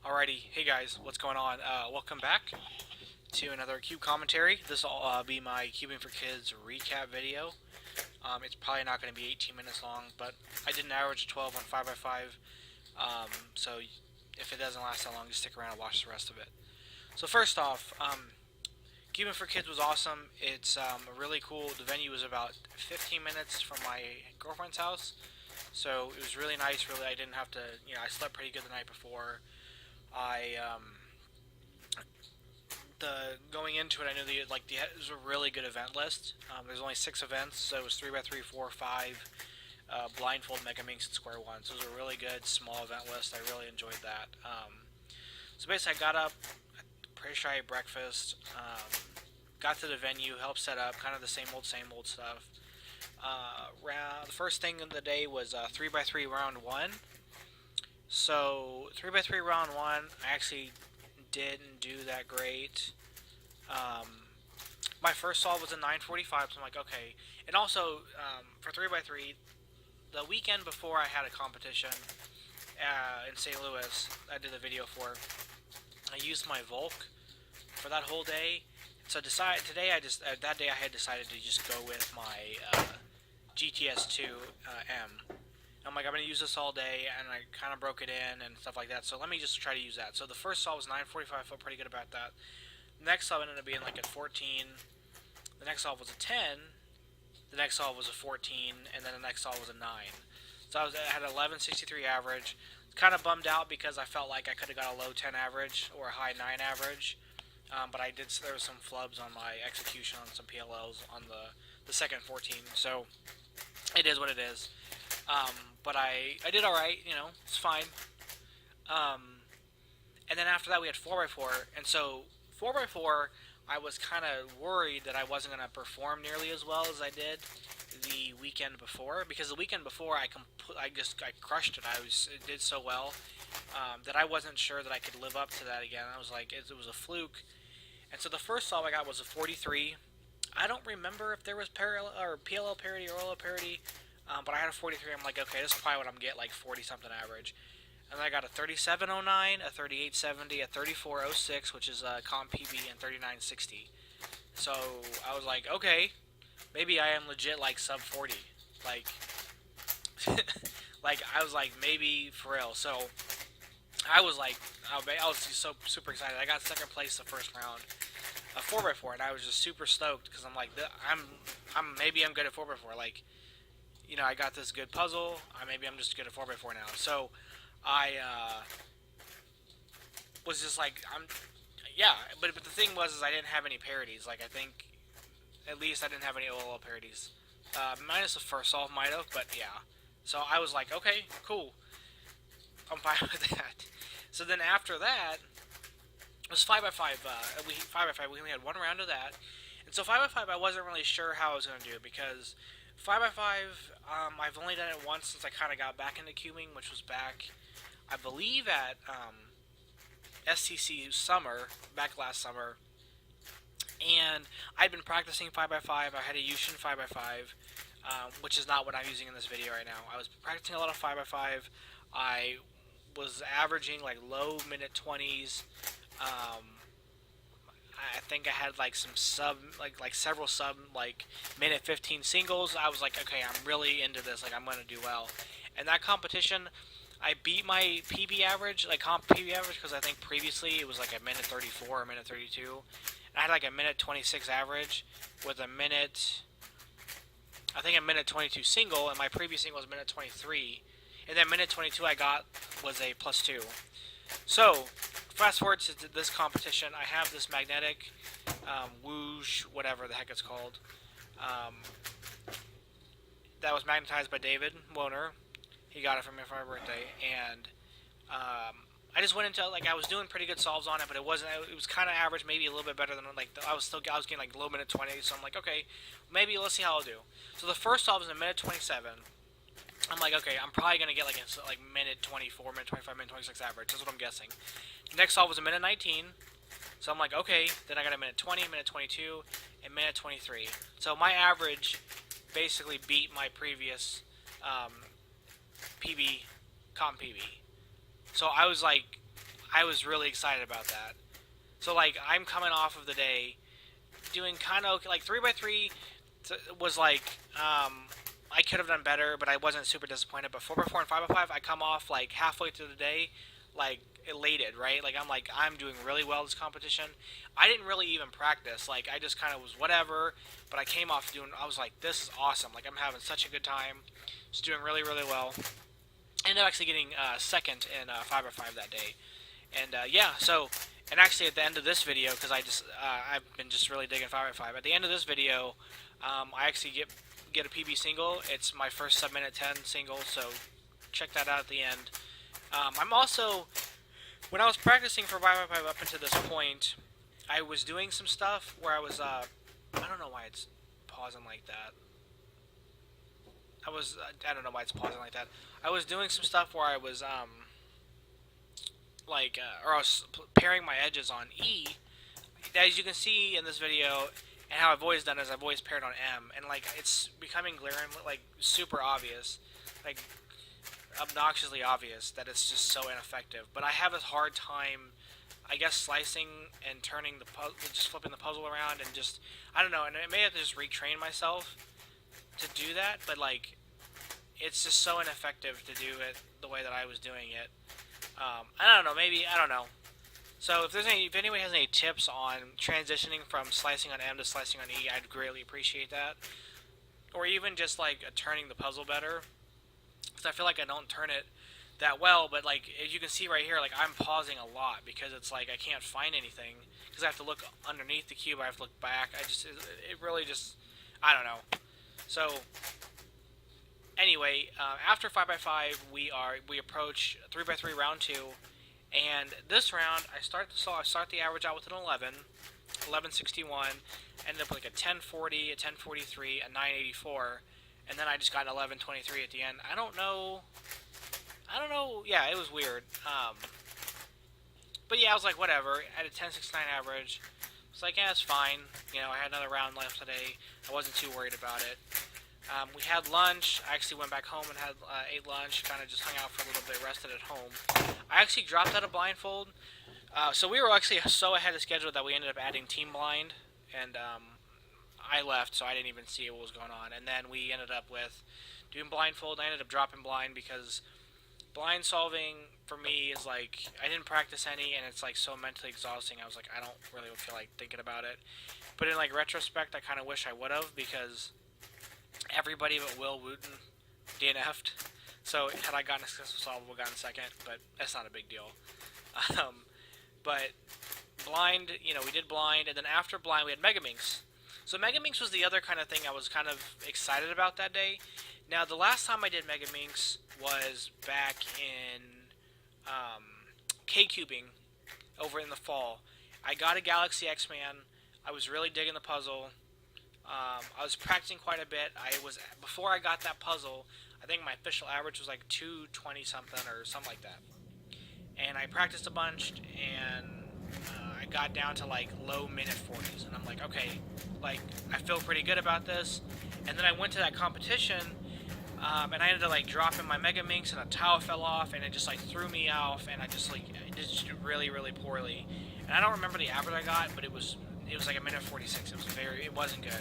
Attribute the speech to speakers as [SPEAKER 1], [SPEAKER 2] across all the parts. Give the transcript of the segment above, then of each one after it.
[SPEAKER 1] Alrighty, hey guys, what's going on? Welcome back to another Cube commentary. This will be my Cubing4Kids recap video. It's probably not going to be 18 minutes long, but I did an average of 12 on 5x5, so if it doesn't last that long, just stick around and watch the rest of it. So first off, Cubing4Kids was awesome. It's really cool. The venue was about 15 minutes from my girlfriend's house, so it was really nice. Really, I didn't have to, I slept pretty good the night before. I the going into it, I knew it was a really good event list. There's only 6 events, so it was 3x3, 4, 5, blindfold, Mega Minx, and Square One. So it was a really good small event list. I really enjoyed that. So basically, I got up, pretty sure I ate breakfast, got to the venue, helped set up, kind of the same old stuff. The first thing of the day was 3x3 round one. So 3x3 round one, I actually didn't do that great. My first solve was a 945, so I'm like, okay. And also, for 3x3, the weekend before I had a competition in St. Louis, I did a video for. I used my Volk for that whole day. So that day I had decided to just go with my GTS2 M. I'm like, I'm going to use this all day, and I kind of broke it in and stuff like that, so let me just try to use that. So the first solve was 945, I felt pretty good about that. The next solve ended up being like at 14, the next solve was a 10, the next solve was a 14, and then the next solve was a 9. So I had 1163 average. Kind of bummed out because I felt like I could have got a low 10 average or a high 9 average, but there was some flubs on my execution on some PLLs on the second 14, so it is what it is. But I did alright, it's fine. And then after that we had 4x4, and so 4x4, I was kind of worried that I wasn't going to perform nearly as well as I did the weekend before, because the weekend before I crushed it. It did so well that I wasn't sure that I could live up to that again. I was like, it was a fluke. And so the first solve I got was a 43. I don't remember if there was parallel or PLL parity or OLO parity. But I had a 43. I'm like, okay, this is probably what I'm getting, like 40-something average. And then I got a 3709, a 3870, a 3406, which is a comp PB, and 3960. So I was like, okay, maybe I am legit like sub 40. Like, like I was like, maybe for real. So I was like, I was just so super excited. I got second place the first round, a 4x4, and I was just super stoked because I'm like, maybe I'm good at 4x4. Like, I got this good puzzle. Maybe I'm just good at 4x4 now. So I was just like, yeah. But the thing was I didn't have any parodies. Like, I think at least I didn't have any OLL parodies. Minus the first solve might have, but yeah. So I was like, okay, cool. I'm fine with that. So then after that, it was 5x5. 5x5. We only had one round of that. And so 5x5, I wasn't really sure how I was going to do it because 5x5, I've only done it once since I kind of got back into cubing, which was back, I believe, at STC summer, back last summer. And I'd been practicing 5x5. I had a Yushin 5x5, which is not what I'm using in this video right now. I was practicing a lot of 5x5. I was averaging like low minute 20s. I think I had like some several sub minute 15 singles. I was like, okay, I'm really into this. Like, I'm gonna do well. And that competition, I beat my PB average, like comp PB average, because I think previously it was like a minute 34 or minute 32. And I had like a minute 26 average with a minute 22 single, and my previous single was minute 23. And then minute 22 I got was a +2. So fast forward to this competition, I have this magnetic whoosh, whatever the heck it's called, that was magnetized by David Woner. He got it from me for my birthday, and I just went into, like, I was doing pretty good solves on it, but it was kind of average, maybe a little bit better than, like, I was getting like low minute 20, so I'm like, okay, maybe let's see how I'll do. So the first solve is in minute 27. I'm like, okay, I'm probably going to get like minute 24, minute 25, minute 26 average. That's what I'm guessing. The next solve was a minute 19. So I'm like, okay, then I got a minute 20, minute 22, and minute 23. So my average basically beat my previous PB, comp PB. So I was like, I was really excited about that. So like I'm coming off of the day doing kind of like 3x3 was like I could have done better, but I wasn't super disappointed. But 4x4 and 5x5, I come off like halfway through the day, like elated, right? Like I'm doing really well this competition. I didn't really even practice. Like I just kind of was whatever. But I came off doing. I was like, this is awesome. Like I'm having such a good time. Just doing really really well. Ended up actually getting second in 5x5 that day. And yeah, so and actually at the end of this video, because I've been just really digging 5x5. At the end of this video, I actually get a PB single. It's my first sub-minute 10 single, so check that out at the end. I'm also, when I was practicing for 5x5 up until this point, I was doing some stuff where I was, I don't know why it's pausing like that. I don't know why it's pausing like that. I was doing some stuff where I was, or I was pairing my edges on E. As you can see in this video, and how I've always done is I've always paired on M, and like it's becoming glaring, like super obvious, like obnoxiously obvious that it's just so ineffective. But I have a hard time, I guess, slicing and turning the just flipping the puzzle around, and just I don't know. And I may have to just retrain myself to do that, but like it's just so ineffective to do it the way that I was doing it. I don't know. Maybe I don't know. So if anybody has any tips on transitioning from slicing on M to slicing on E, I'd greatly appreciate that. Or even just like turning the puzzle better, because I feel like I don't turn it that well. But like as you can see right here, like I'm pausing a lot because it's like I can't find anything because I have to look underneath the cube. I have to look back. It really just I don't know. So anyway, after 5x5, we approach 3x3 round 2. And this round, I start the average out with an 1161, ended up with like a 1040, a 1043, a 984, and then I just got an 1123 at the end. I don't know, yeah, it was weird. But yeah, I was like, whatever, I had a 1069 average. I was like, yeah, it's fine. You know, I had another round left today. I wasn't too worried about it. We had lunch. I actually went back home and ate lunch, kind of just hung out for a little bit, rested at home. I actually dropped out of blindfold. So we were actually so ahead of schedule that we ended up adding team blind, and I left, so I didn't even see what was going on. And then we ended up with doing blindfold. I ended up dropping blind because blind solving for me is like, I didn't practice any, and it's like so mentally exhausting. I was like, I don't really feel like thinking about it. But in like retrospect, I kind of wish I would have, because everybody but Will Wooten DNF'd. So had I gotten a successful solve, we'll gotten second, but that's not a big deal. But blind, you know, we did blind, and then after blind, we had Megaminx. So Megaminx was the other kind of thing I was kind of excited about that day. Now, the last time I did Megaminx was back in K-Cubing over in the fall. I got a Galaxy X-Man. I was really digging the puzzle. I was practicing quite a bit. Before I got that puzzle, I think my official average was like 220 something or something like that. And I practiced a bunch, and I got down to like low minute 40s, and I'm like, okay, like I feel pretty good about this. And then I went to that competition, and I ended up like dropping my Megaminx, and a tile fell off, and it just like threw me off, and I just did really really poorly. And I don't remember the average I got, but it was like a minute 46. It wasn't good.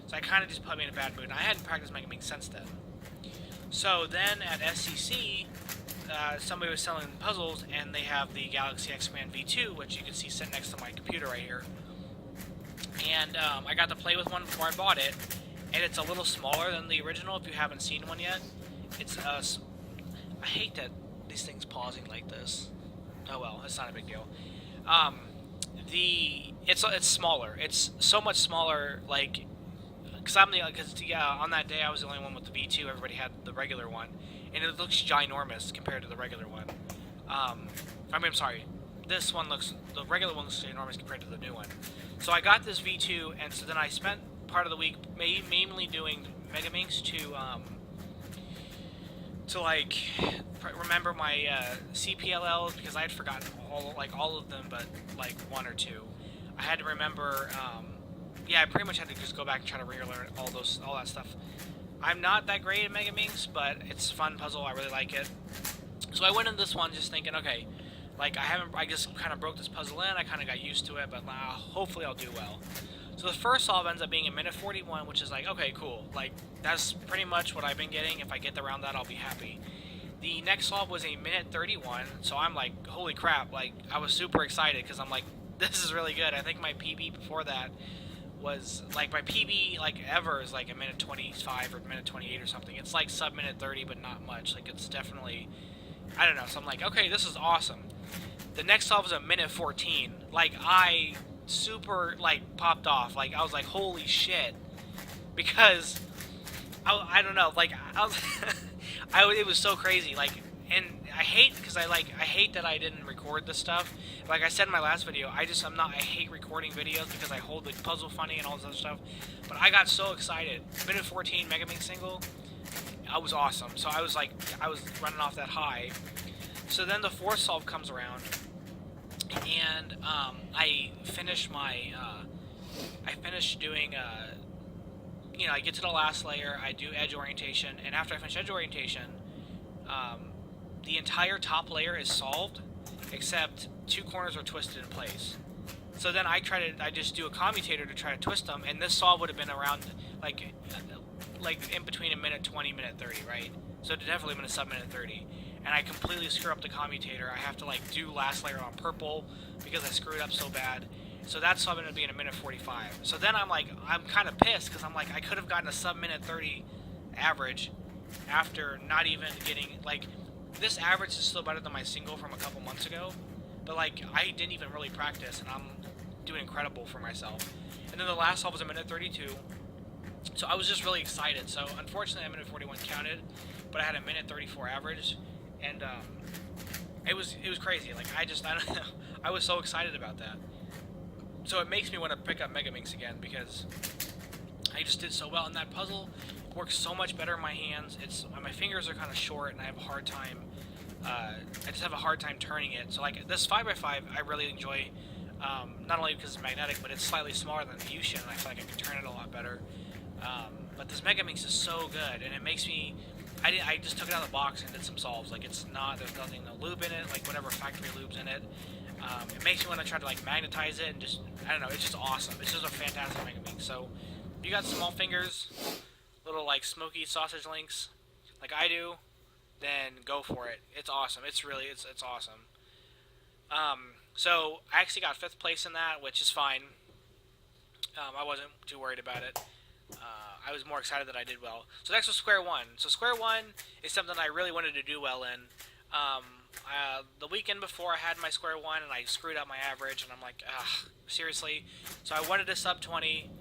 [SPEAKER 1] So I kind of just put me in a bad mood. And I hadn't practiced Megaminx since then. So then at SCC, somebody was selling puzzles, and they have the Galaxy X-Man V2, which you can see sitting next to my computer right here. And I got to play with one before I bought it, and it's a little smaller than the original if you haven't seen one yet. It's I hate that these things pausing like this. Oh well, it's not a big deal. It's smaller. It's so much smaller, like, because on that day I was the only one with the V2. Everybody had the regular one, and it looks ginormous compared to the regular one. I'm sorry. The regular one looks ginormous compared to the new one. So I got this V2, and so then I spent part of the week mainly doing Megaminx to like remember my CPLLs, because I had forgotten all of them, but like one or two. I had to remember. Yeah, I pretty much had to just go back and try to relearn all that stuff. I'm not that great at Megaminx, but it's a fun puzzle. I really like it. So I went into this one just thinking, okay, Like, I just kind of broke this puzzle in, I kind of got used to it, but hopefully I'll do well. So the first solve ends up being a minute 41, which is like, okay, cool. Like, that's pretty much what I've been getting. If I get around that, I'll be happy. The next solve was a minute 31, so I'm like, holy crap. Like, I was super excited because I'm like, this is really good. I think my PB before that was, like, my PB, like, ever is like a minute 25 or minute 28 or something. It's like sub minute 30, but not much. Like, it's definitely, I don't know. So I'm like, okay, this is awesome. The next solve was a minute 14. Like, I super, like, popped off. Like, I was like, holy shit. Because, I don't know, like, I was, it was so crazy. Like, and I hate, because I hate that I didn't record this stuff. Like I said in my last video, I hate recording videos because I hold the puzzle funny and all this other stuff. But I got so excited. Minute 14 Mega Mix single, I was awesome. So I was running off that high. So then the fourth solve comes around, and I finish doing, I get to the last layer, I do edge orientation, and after I finish edge orientation, the entire top layer is solved, except 2 corners are twisted in place. So then I just do a commutator to try to twist them, and this solve would have been around, like in between a minute 20, minute 30, right? So it definitely been a sub minute 30. And I completely screw up the commutator. I have to, like, do last layer on purple because I screwed up so bad. So that's sub ended up being a minute 45. So then I'm kind of pissed because I'm like, I could have gotten a sub minute 30 average after not even getting, like, this average is still better than my single from a couple months ago. But, like, I didn't even really practice, and I'm doing incredible for myself. And then the last solve was a minute 32. So I was just really excited. So unfortunately, a minute 41 counted, but I had a minute 34 average. And it was crazy. Like, I don't know. I was so excited about that. So it makes me want to pick up Mega Minx again because I just did so well. And that puzzle works so much better in my hands. My fingers are kind of short, and I have a hard time. I just have a hard time turning it. So, like, this 5x5, I really enjoy. Not only because it's magnetic, but it's slightly smaller than the Yushin, and I feel like I can turn it a lot better. But this Mega Minx is so good, and it makes me. I just took it out of the box and did some solves. Like, there's nothing, no lube in it, like whatever factory lube's in it. It makes me want to try to, like, magnetize it and just, I don't know, it's just awesome. It's just a fantastic Mega Minx. So, if you got small fingers, little, like, smoky sausage links, like I do, then go for it. It's awesome. It's awesome. So, I actually got 5th place in that, which is fine. I wasn't too worried about it. I was more excited that I did well. So next was Square One. So Square One is something I really wanted to do well in. The weekend before I had my Square One, and I screwed up my average, and I'm like, ugh, seriously? So I wanted a sub 20.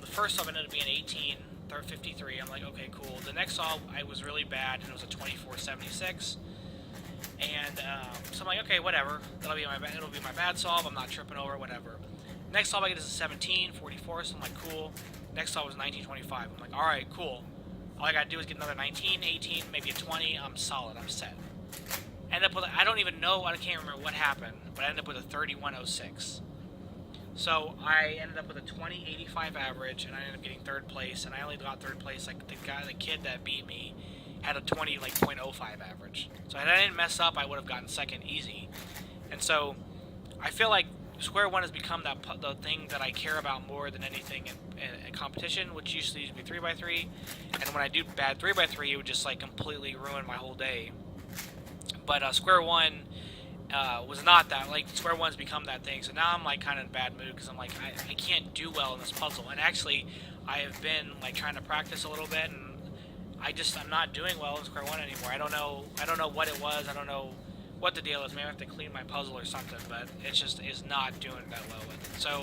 [SPEAKER 1] The first sub ended up being 18, 53. I'm like, okay, cool. The next sub, I was really bad, and it was a 24.76. And so I'm like, okay, whatever. It'll be my bad solve. I'm not tripping over, whatever. Next solve I get is a 17.44, so I'm like, cool. Next solve was 19.25. I'm like, alright, cool. All I gotta do is get another 19, 18, maybe a 20. I'm solid. I'm set. End up with, I don't even know, I can't remember what happened, but I ended up with a 31.06. So I ended up with a 20.85 average, and I ended up getting 3rd place, and I only got 3rd place, like, the kid that beat me had a 0.05 average. So if I didn't mess up, I would have gotten 2nd easy. And so I feel like Square One has become the thing that I care about more than anything in competition, which usually used to be 3x3. And when I do bad 3x3, it would just, like, completely ruin my whole day. But Square One was not that. Like, Square One's become that thing. So now I'm, like, kind of in a bad mood because I'm like, I can't do well in this puzzle. And actually, I have been, like, trying to practice a little bit, and I'm not doing well in Square One anymore. I don't know what it was. I don't know what the deal is. Maybe I have to clean my puzzle or something, but it just is not doing that well with it. So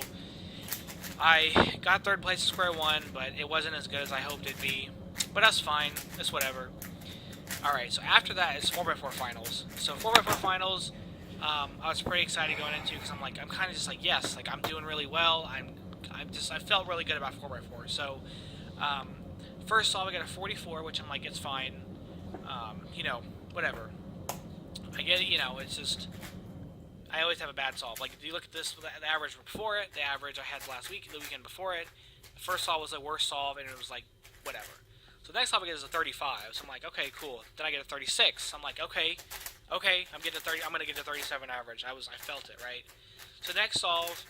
[SPEAKER 1] I got 3rd place in Square One, but it wasn't as good as I hoped it'd be. But that's fine. It's whatever. Alright, so after that is 4x4 finals. So 4x4 finals, I was pretty excited going into because I'm kind of just like, yes, like, I'm doing really well. I felt really good about 4x4. So first solve I got a 44, which I'm like, it's fine. Whatever. I get it, it's just, I always have a bad solve. Like, if you look at this, the average before it, the average I had last week, the weekend before it, the first solve was the worst solve, and it was like, whatever. So the next solve I get is a 35, so I'm like, okay, cool. Then I get a 36, I'm like, okay, Okay, I'm getting a 30. I'm gonna get a 37 average. I felt it, right? So next solve,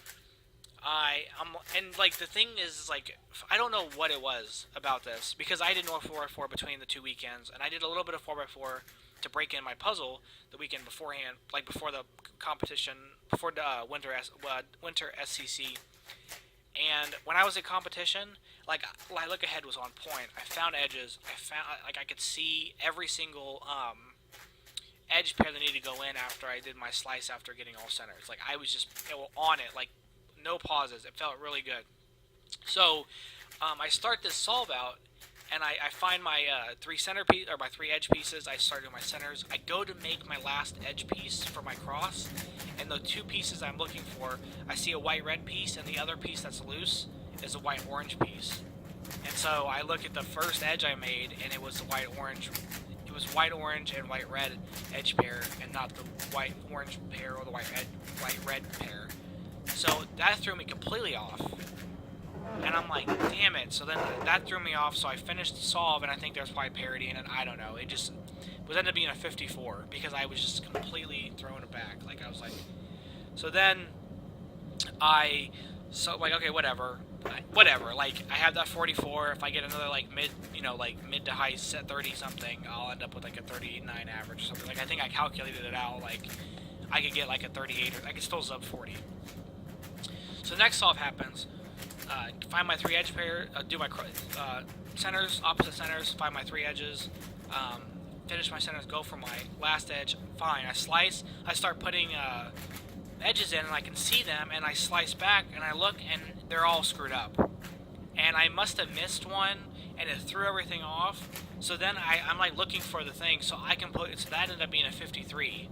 [SPEAKER 1] I'm and like the thing is like I don't know what it was about this because I did no 4x4 between the 2 weekends, and I did a little bit of 4x4 to break in my puzzle the weekend beforehand, like before the competition, before the winter SCC. And when I was at competition, like look ahead was on point. I found edges. I found like I could see every single edge pair that needed to go in after I did my slice after getting all centers. Like I was just on it, like no pauses. It felt really good. So I start this solve out, and I find my three center piece or my three edge pieces. I start doing my centers. I go to make my last edge piece for my cross, and the two pieces I'm looking for, I see a white red piece, and the other piece that's loose is a white orange piece. And so I look at the first edge I made, and it was the white orange. It was white orange and white red edge pair, and not the white orange pair or the white red pair. So that threw me completely off. And I'm like, damn it. So then that threw me off. So I finished the solve, and I think there's probably parity in it. I don't know. It just was ended up being a 54 because I was just completely throwing it back. Like I was like, so then like okay, whatever. Like I have that 44. If I get another like mid to high set 30 something, I'll end up with like a 38.9 average or something. Like I think I calculated it out. Like I could get like a 38, or I could still sub 40. So the next solve happens. Find my three edge pair, do my centers, opposite centers, find my three edges, finish my centers, go for my last edge. Fine, I slice, I start putting edges in, and I can see them, and I slice back, and I look, and they're all screwed up. And I must have missed one, and it threw everything off. So then I'm like looking for the thing, so that ended up being a 53.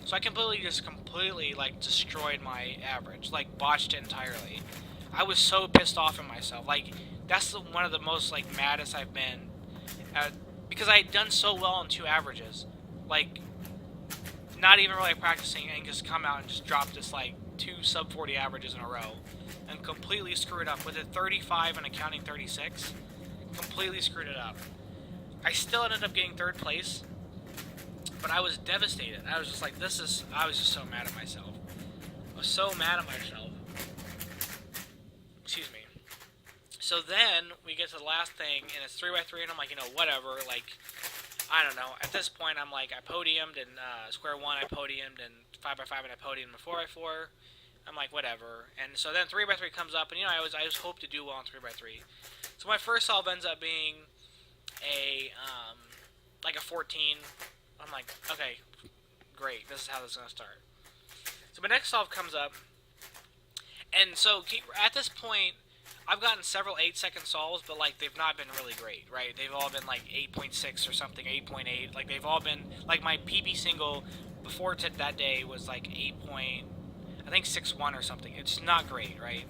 [SPEAKER 1] So I completely like destroyed my average, like botched it entirely. I was so pissed off at myself. Like that's one of the most like maddest I've been, because I had done so well in two averages, like not even really practicing, and just come out and just drop this like two sub 40 averages in a row, and completely screwed up with a 35 and a counting 36. Completely screwed it up. I still ended up getting third place, but I was devastated. I was just like, I was just so mad at myself. I was so mad at myself. Excuse me. So then we get to the last thing, and it's 3x3, and I'm like, whatever. Like, I don't know. At this point, I'm like, I podiumed in square one. I podiumed in 5x5, and I podiumed in 4x4. I'm like, whatever. And so then 3x3 comes up, and I just hope to do well in 3x3. So my first solve ends up being a like a 14. I'm like, okay, great. This is how this is gonna start. So my next solve comes up. And so at this point, I've gotten several 8-second solves, but like they've not been really great, right? They've all been like 8.6 or something, 8.8. Like they've all been like my PB single before that day was like 6.1 or something. It's not great, right?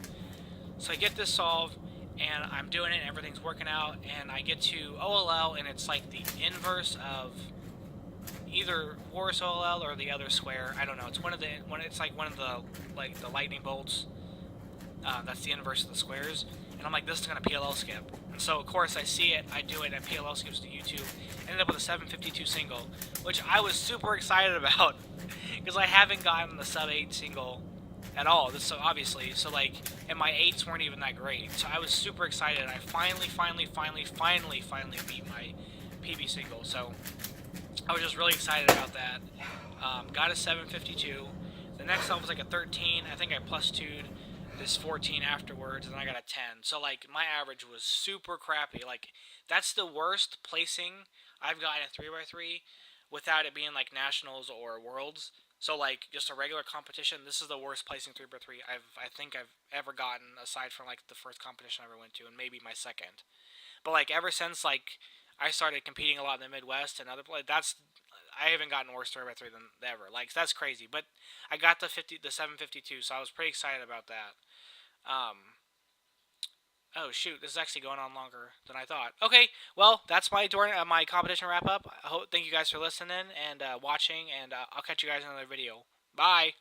[SPEAKER 1] So I get this solve, and I'm doing it, and everything's working out, and I get to OLL, and it's like the inverse of either Waris OLL or the other square. I don't know. It's it's like one of the the lightning bolts. That's the inverse of the squares. And I'm like, this is going to PLL skip. And so, of course, I see it, I do it, and PLL skips to YouTube. Ended up with a 752 single, which I was super excited about, because I haven't gotten the sub 8 single at all. So obviously, and my 8s weren't even that great. So I was super excited. I finally beat my PB single. So I was just really excited about that. Got a 752. The next one was like a 13. I think I plus 2'd this 14 afterwards, and I got a 10. So like my average was super crappy. Like that's the worst placing I've gotten in 3x3 without it being like nationals or worlds. So like just a regular competition, this is the worst placing 3x3 I think I've ever gotten, aside from like the first competition I ever went to, and maybe my second. But like ever since like I started competing a lot in the Midwest and other places, I haven't gotten worse 3x3 than ever. Like that's crazy. But I got the 752, so I was pretty excited about that. Oh shoot, this is actually going on longer than I thought. Okay, well that's my competition wrap up. Thank you guys for listening and watching, and I'll catch you guys in another video. Bye.